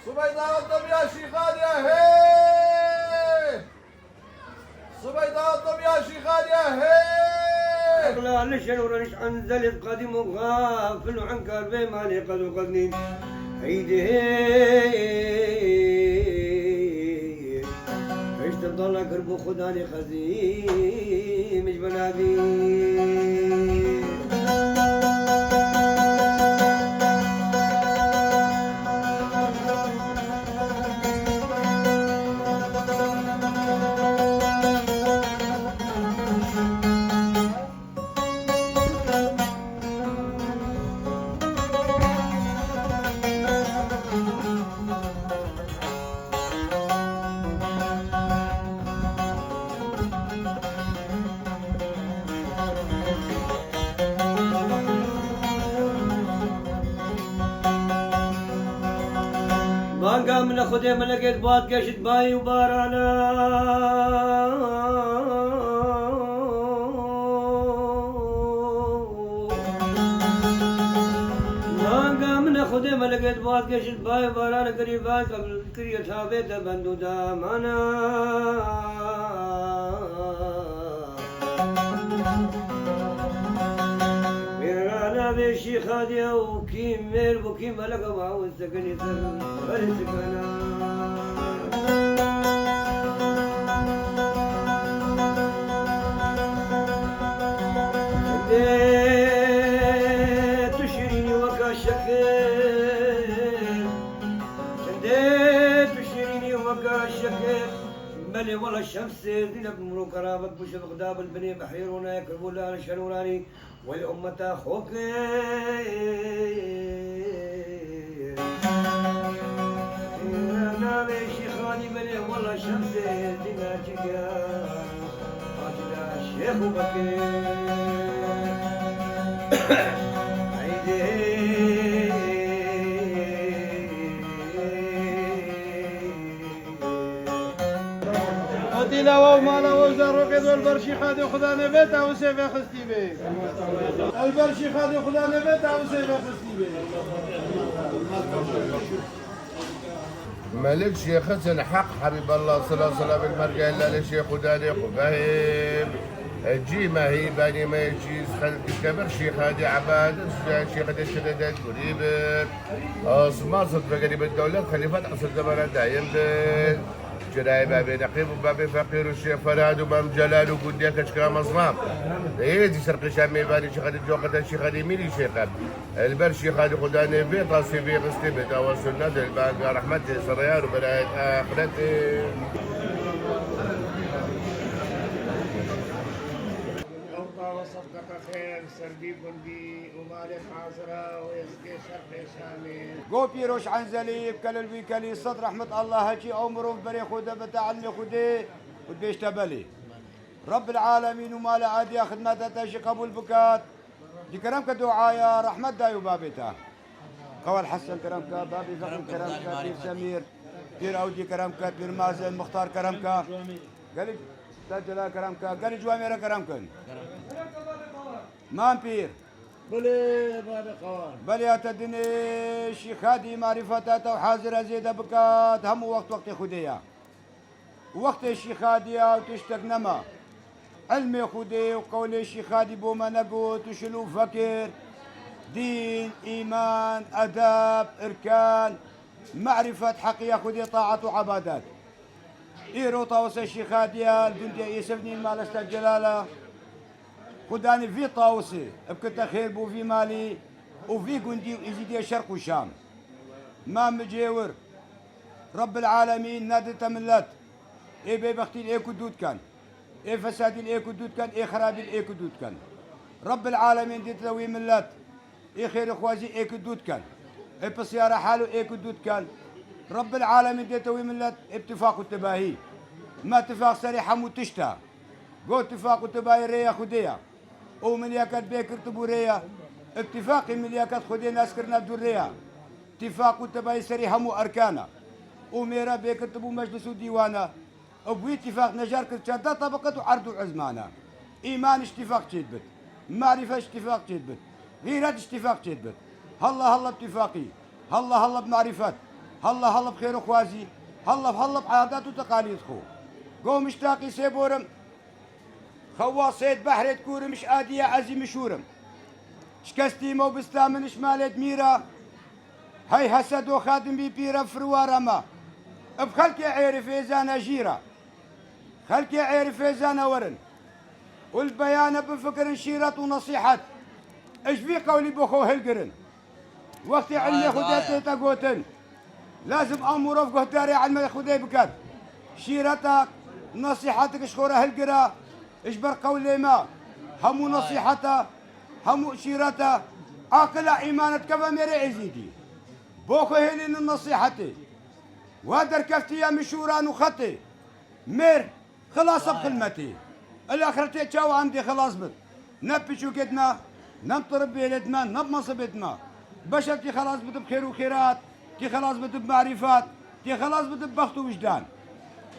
صبيداتهم يا شيخان يا هي صبيداتهم يا شيخان يا هي أغلى نشر ورنش عن ذلك قديم وغافل عن قلبي مالي قد وقدني عيدي عيش تضل قرب خداني خزيم مش بنادي قام من خدي من لقيت بات قشت باي وبارانا قام من خدي من لقيت بات قشت باي وبارانا قريبات قبل كريه ثابت بندو دامانا بشي خادية وكيم مير وكيم ملقا وعاوز سكني سر سكنا شديت تشيريني وكا شكير شديت تشيريني وكا شكير بلي والله الشمس زينب ملوك رابط بشف غداب البني بحيرونا يكربوا لها الشروراني والأمة أخوك أنا بيشي خاني بني والله الشمس زينب جيا قاتل الشيخ بكير لو ما لو زرق البرشي خادي خدا نبيته وسيف خستي به البرشي خادي خدا نبيته وسيف خستي به ملك شيخ حسن حق حبيب الله صلى الله عليه وسلم المرجع الا للشيخ وداني فهيم جي ما هي باني ما يجي كبر شيخ هادي عباد شيخ هادي الشدادات قريب ما صدق قريب الدولة خليفة أقصد زمان دايم جراي بابي نقيب وبابي فقير والشيخ فراد وبام جلال وقديك اشكال مظلام ايدي سرق شامي باني شيخ هادي جوقة الشيخ هادي ميلي شيخ البر شيخ هادي خداني في طاسي في غستي بدا وسنة الباقى رحمتي سريان وبراية آخرتي وصفقة خير سردي بندي ومالك عازرة ويسقي شرق شامي قو بيروش عنزلي بكل الويكلي صد رحمة الله هجي عمره بري خده بتعلمي خده ودبيش تبلي رب العالمين ومال عادي خدمته تشي قبول بكات دي كرمك دعايا رحمة دايو بابتا قوال حسن كرمك بابي فقر كرمك بير سمير بير أودي كرمك بير مازن مختار كرمك قال سجل كرمك قال جوامير كرمك ما بير بلي بابي قوان بلي أتدني شيخ هادي معرفتها وحاضر زيد بكات هم وقت خدية وقت الشيخ هادي وتشتق نما علمي خدي وقولي الشيخ هادي بوما نقوت وشلو فكر دين إيمان أداب إركان معرفة حقيقة خدي طاعة وعبادات إيرو طاوس الشيخ هادي الجندي يسفني المال استجلاله خداني في طاوسي بكت خير بو في مالي وفي جندي ويزيدي الشرق والشام ما مجيور رب العالمين نادي تملت اي بيبختي الايكو دود كان اي فساد الايكو دود كان اي خراب الايكو دود كان رب العالمين دي تلوي ملت اي خير اخوازي ايكو دود كان اي بسيارة حاله ايكو دود كان رب العالمين دي تلوي ملت اتفاق التباهي ما اتفاق صريح متشتى قول اتفاق التباهي ريا خدية ومن ياكد بيكر تبوريا اتفاقي من ياكد خدينا اسكرنا دوريا اتفاق التباهي صريح مو اركانا وميرا بيكر تبو مجلس ديوانا وبوي اتفاق نجار كرتشادا طبقة وعرض عزمانا ايمان اتفاق تشدبت معرفة اتفاق تشدبت غيرات اتفاق تشدبت هلا هلا اتفاقي هلا هلا بمعرفة هلا بخير وخوازي هلا بعادات وتقاليد خو قوم مشتاقي سيبورم خواصيد بحرة كورم مش آدية عزيم شورم شكستي مو بستامن شمالة ميرا هاي حسد وخادم بي بيرا فروارما بخلك عيرف إزانا جيرا خلك عيرف إزانا ورن والبيان بفكر شيرة ونصيحة ايش في قولي بخو هلقرن وقت علمي خديتي تقوتن لازم امور افقه داري علمي خدي بكات شيرتك نصيحتك شخورة هلقرا اجبر قولي ما همو نصيحته همو شيرته اقل ايمانت كفا ميري عزيدي بوخو هلين النصيحتي وهدر كفتي مشوران وخطي مير خلاص بخلمتي الاخرتي تشاو عندي خلاص بت نبي شو كدنا نمطرب بيلدنا نبمصبتنا بشرتي خلاص بت بخير وخيرات تي خلاص بت بمعرفات تي خلاص بت ببخت ووجدان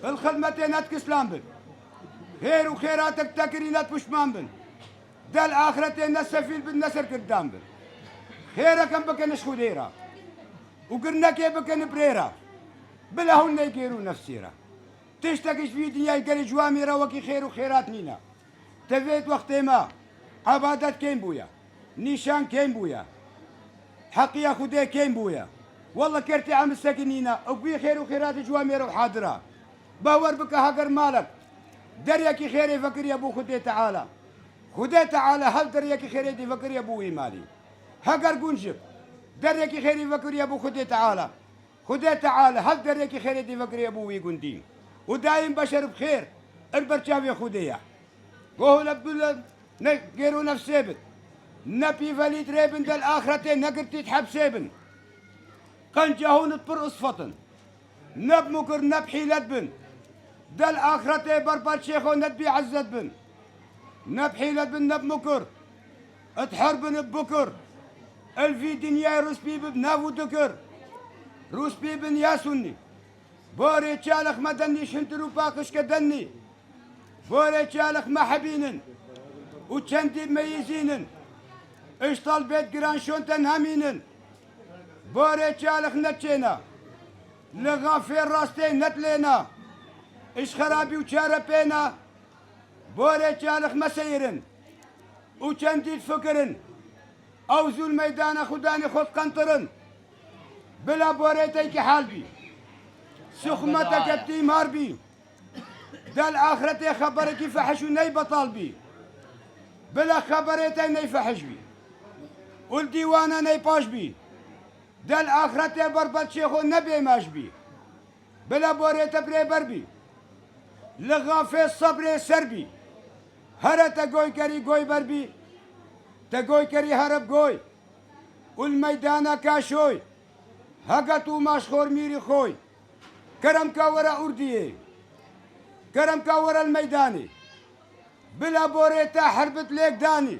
الخدمتين نتكسلان بن خير وخيراتك تكري نتبشمان بن دا الاخرتين نسفيل بالنسر قدام بن خيرك ام بكن شخوديرا وقرنا كي بكن بريرا بلا هن يقيروا نفسيرا تشتكش في دنيا يقل جواميرا وكي خير وخيرات نينا تفيت وقت ما عبادات كين بويا نيشان كين بويا حقيا خدي كين بويا والله كرتي عم السكنينا وبي خير وخيرات جواميرا وحاضرة باور بك هاجر مالك دريك خير يفكر يا ابو خدي تعالى خدي تعالى هل دريك خير يفكر يا ابو مالي هاجر قنشب دريك خير يفكر يا ابو خدي تعالى خدي تعالى هل دريك خير يفكر يا ابو قندين ودايم بشر بخير البرشاف يا خديه وهو لبدل نقيرو نفس سيبن نبي فليت ريبن دل آخرتين نقرتي تحب سيبن قنجهون تبر اصفتن نب مكر نب حيلت بن دل آخرتين بربال شيخو نبي عزت بن نب حيلت بن نب مكر اتحربن ببكر الفي دنيا روس بيبن نافو دكر روس بيبن يا سني بوري تشالخ مدني شنترو باقش كدني بوري تشالخ ما حبينن وتشندي ميزينن اشطال بيت جران شونتن همينن بوري تشالخ نتشينا لغافير راستين نتلينا اش خرابي وشاربينا بوري تشالخ مسيرن وتشندي فكرن اوزو الميدان خداني خد قنطرن بلا بوريتيك حالبي سخمتك التيم هاربي دال آخرتي خبرك فحش وني بطالبي بلا خبرتي ني فحش بي والديوانا ني باش بي دال آخرتي بربط شيخو نبي ماش بي بلا بوريتا بري بربي لغافي الصبر سربي هرا تقوي كري قوي بربي تقوي كري هرب قوي والميدانا كاشوي هقتو ماشخور ميري خوي كرم كاورا أردية كرم كاورا الميداني بلا بوريتا حربت ليك داني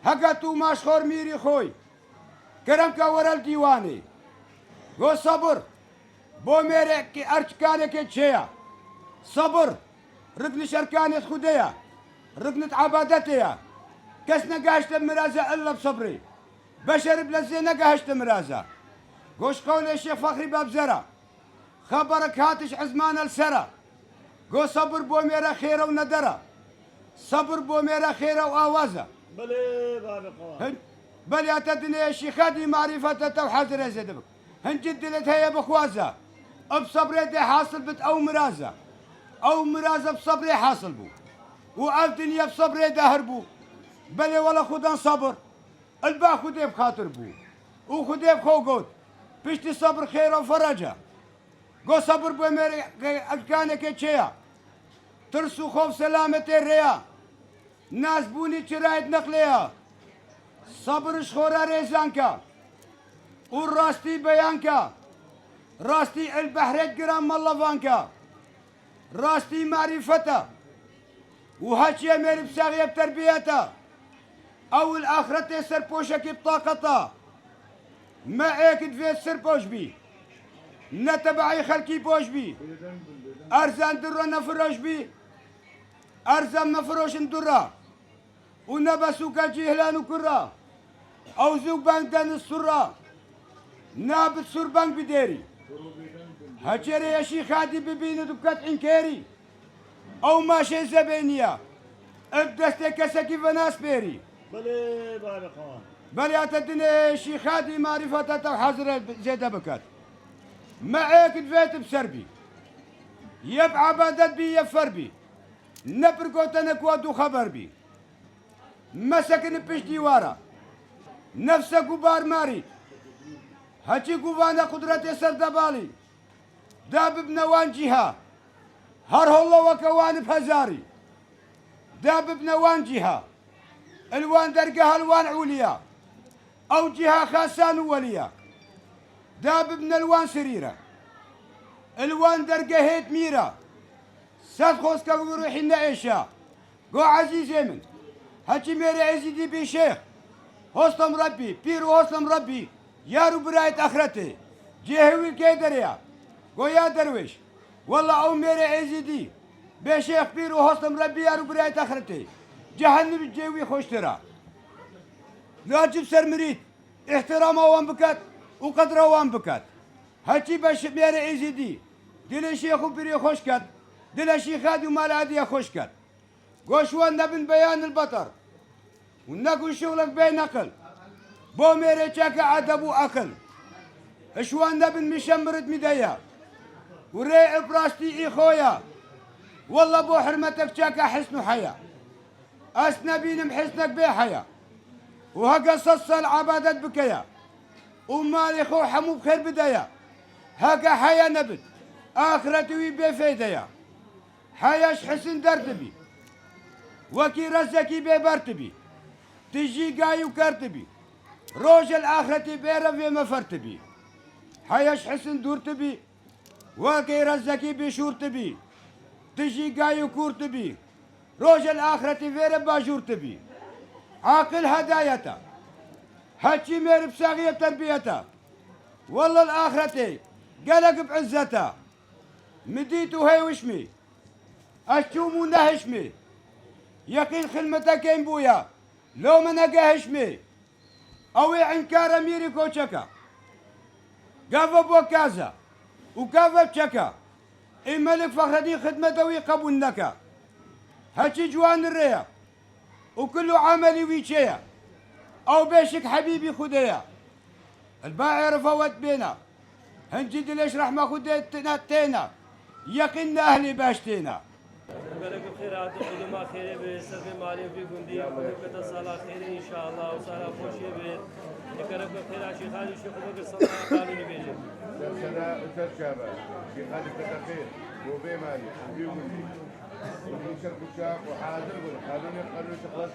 هقتو ماشخور ميري خوي كرم كاورا الديواني غو صبر بو ميري أركانك تشيا صبر ركن شركانة خدية ركنة عبادتها كسنا قاشت مرازة إلا بصبري بشر بلزينا قاشت مرازة قوش قول الشيخ فخري باب زرع خبرك هاتش عزمان السرى قو صبر بو ميرا خيرة وندرة صبر بو ميرا خيرة وآوازة بلي بابا قوان بل يتدني يا شيخ هذه معرفة توحد رزدبك هن جدلت هي بخوازة بصبري دي حاصل بت أو مرازة بصبري حاصل بو وعالدنيا بصبري دهر بو بل ولا خدان صبر البا خدي بخاطر بو وخدي بخو قوت بيشتي صبر خير وفرجة قو صبر بو ميري أكانك تشيا ترسو خوف سلامة الريا ناس بوني شرايد نقليها صبر شخورا ريزانكا والراستي بيانكا راستي البحريت قرام ملفانكا راستي معرفتا وهاتشي ميري بساغية بتربيتا او الاخرة سربوشك بطاقتا ما ايك دفيت سربوش بي نتبعي خلقي بوش بي ارزان درا نفروش بي ارزان مفروش درا ونبسوك جهلان وكرا او زوق بانك دان السرا نابت سربان بديري هجري يا شيخ هادي ببين دكات انكيري او ماشي زبينيا ابدستك كيف ناس بيري بلي بارك الله. بل يعتدنا شيخ هادي معرفة وحاضر زيد بكات معك دفيت بسربي يبع بدت بي يفر بي نبرقوت انا كوادو خبر بي مسكن بيش ديوارا نفسك بار ماري هاتي قوانا قدرتي سردبالي داب بنوان جهة هر الله وكوان بهزاري داب بنوان جهة الوان درقها الوان عليا او جهة خاسان وليا داب ابن الوان سريرة الوان درقه هيت ميرا ساد خوسكا وروحي نعيشا قو عزيزي من هاتي ميري عزيزي بي شيخ هوستم ربي بيرو هوستم ربي يارو برايت اخرتي جيهوي كيدريا قو يا درويش والله او ميري عزيزي بي شيخ بيرو هوستم ربي يارو برايت اخرتي جهنم الجيوي خوشترا لا جيب سر مريد احترام وان بكات وقدر وان بكات هاتي باش ميري عزيزي دل شيخ وبري خوشكات دل شيخ هادي ومال عادية خوشكات قوشوان نبن بيان البطر ونقول شغلك بين أقل بو ميري شاكا عدب وأكل اشوان نبن مشمرد مدايا وري براستي اي خويا والله بو حرمتك شاكا حسن حيا اسنبين محسنك بي حيا وهكا صص العبادات بكيا ومالي خو حمو بخير بدايا هكا حيا نبت آخرتي بفيديا حياش حسن دردبي وكي رزكي ببرتبي تجي قاي وكرتبي روج الآخرتي بيرا في مفرتبي حياش حسن دورتبي وكي رزكي بشورتبي تجي قاي وكورتبي روج الآخرتي بيرا باجورتبي عاقل هدايته هاتشي مير بساغية تربيته والله الآخرتي قلق بعزته مديتو هي وشمي اشومو نهشمي يقين خدمتك كين بويا لو ما نقاهشمي او عنكار ميري كوشكا قافا بوكازا وقافا بشكا الملك فخر الدين خدمته ويقبل نكا هاتشي جوان الريا وكله عملي ويشيا او بيشك حبيبي خديا الباعي رفوت بينا هنجد ليش رحمة خديتنا تينا يقين اهلي باشتينا بارك بخير عاد علماء خير بسبب مالي في جندي وبركة الصلاة خير إن شاء الله وصلاة خوشي بيت بارك بخير عشي خالد الشيخ بكر صلاة قالوا نبيجي سلام أستاذ شابة شيخ خالد بخير وبي مالي وبي وشرب الشاق وحاضر قالوا خلاص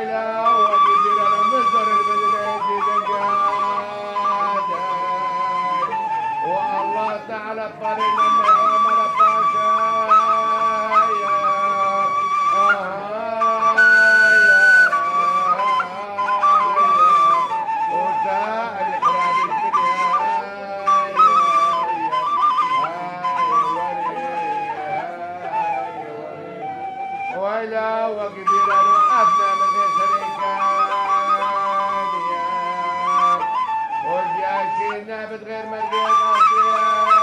وإلى وكبير المصدر البدني جدا والله تعالى قرينا من الباشا وإلى وكبير أفنى من وجاشينا بتغير مرقية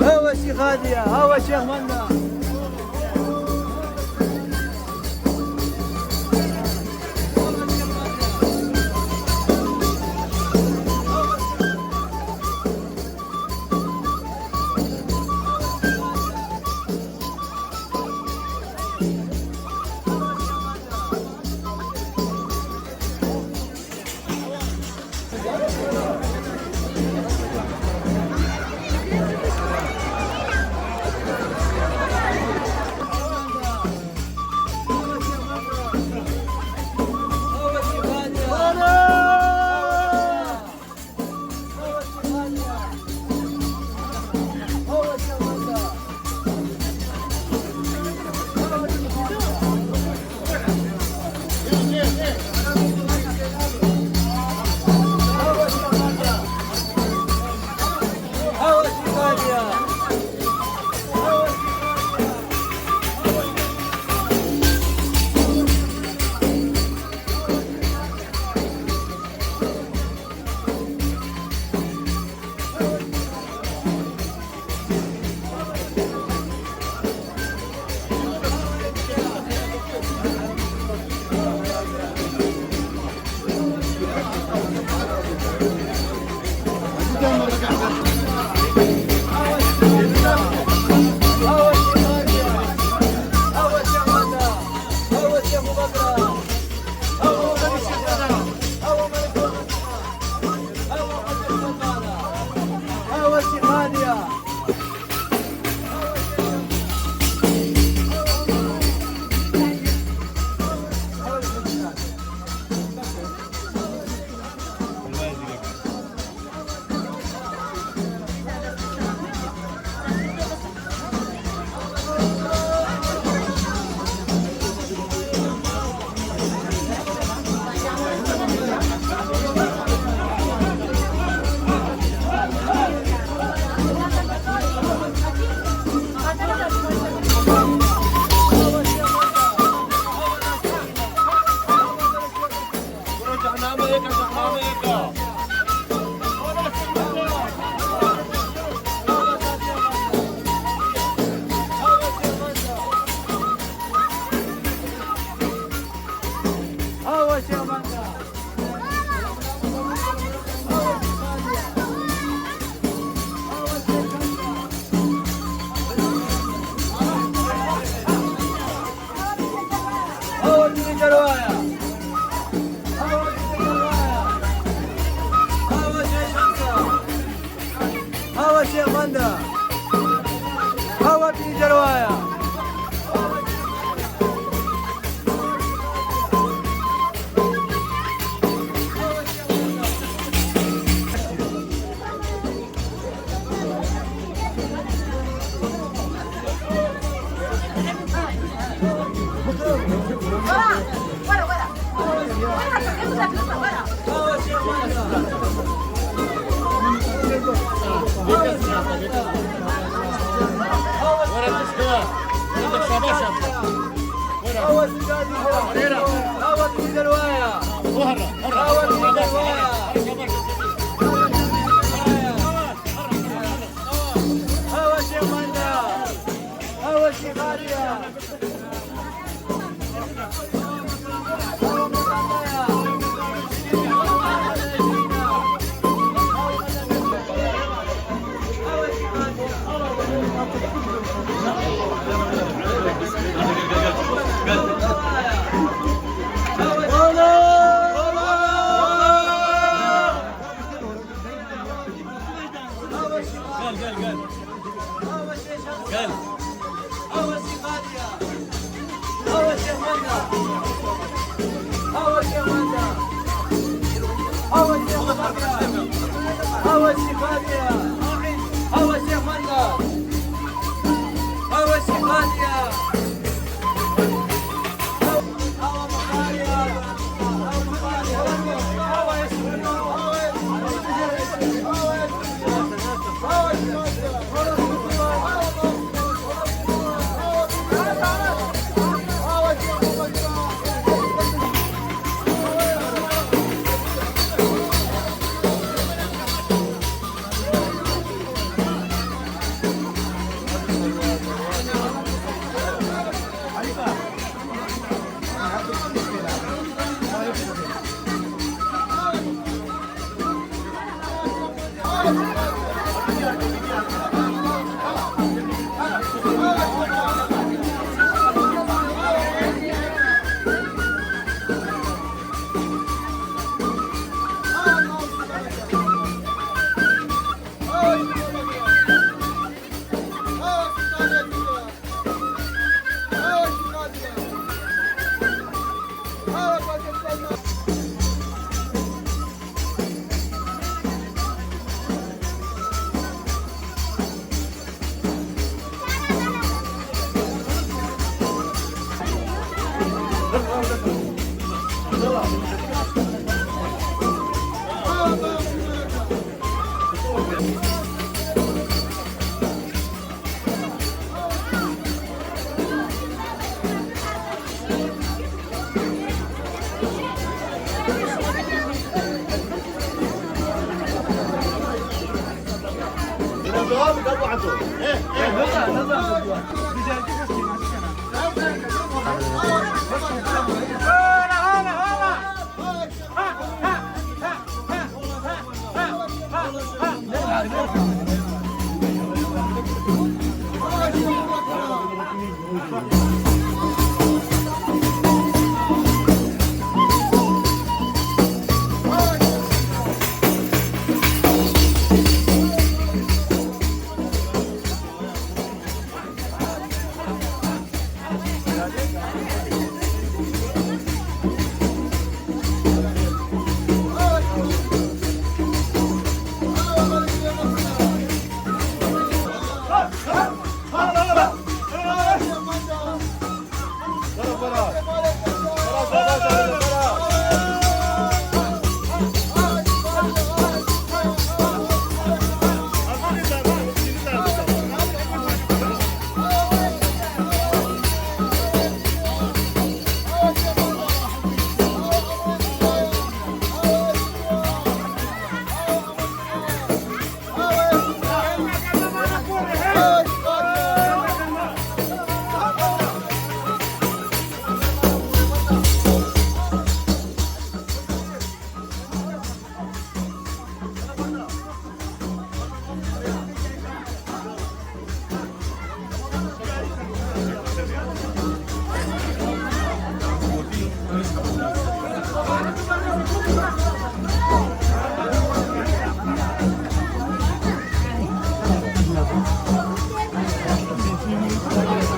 هو الشيخ هادية هو الشيخ منا هادية. هوا شيخ مانجا. هوا بيجي رواية. هوا بيجي رواية. هوا شيخ مانجا. هوا شيخ مانجا. هوا بيجي رواية. هوا سجادي هوا بيجي رواية. هوا بيجي رواية. هوا شيخ مانجا. هوا شيخ هادية.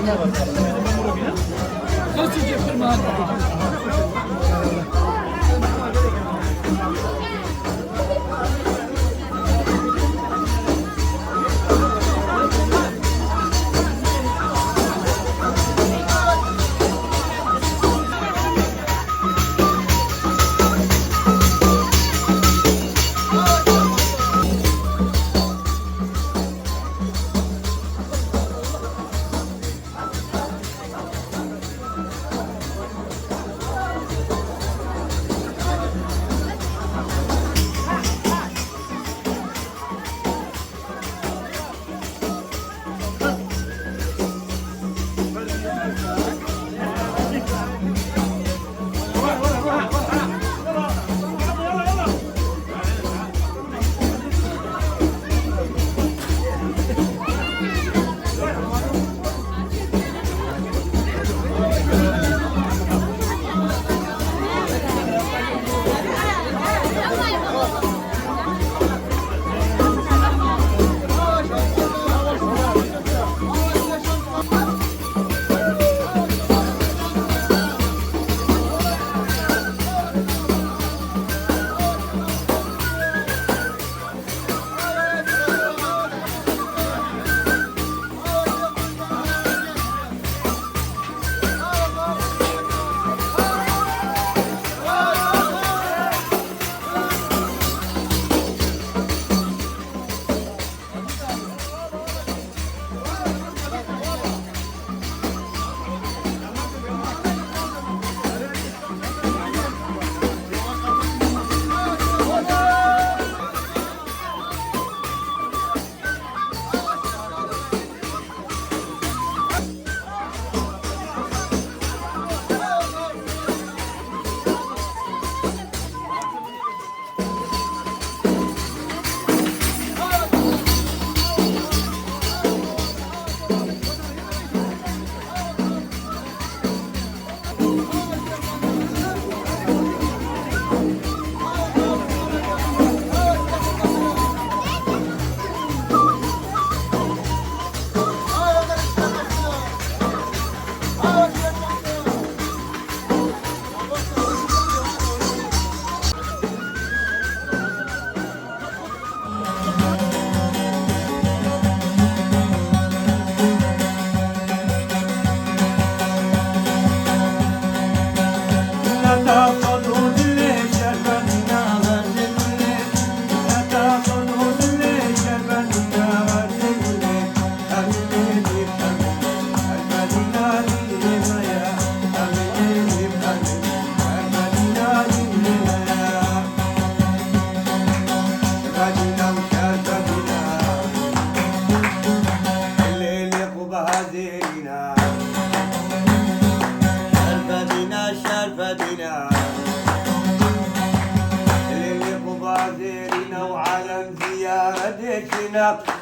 زيارتنا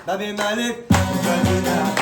نبي ملك فدينا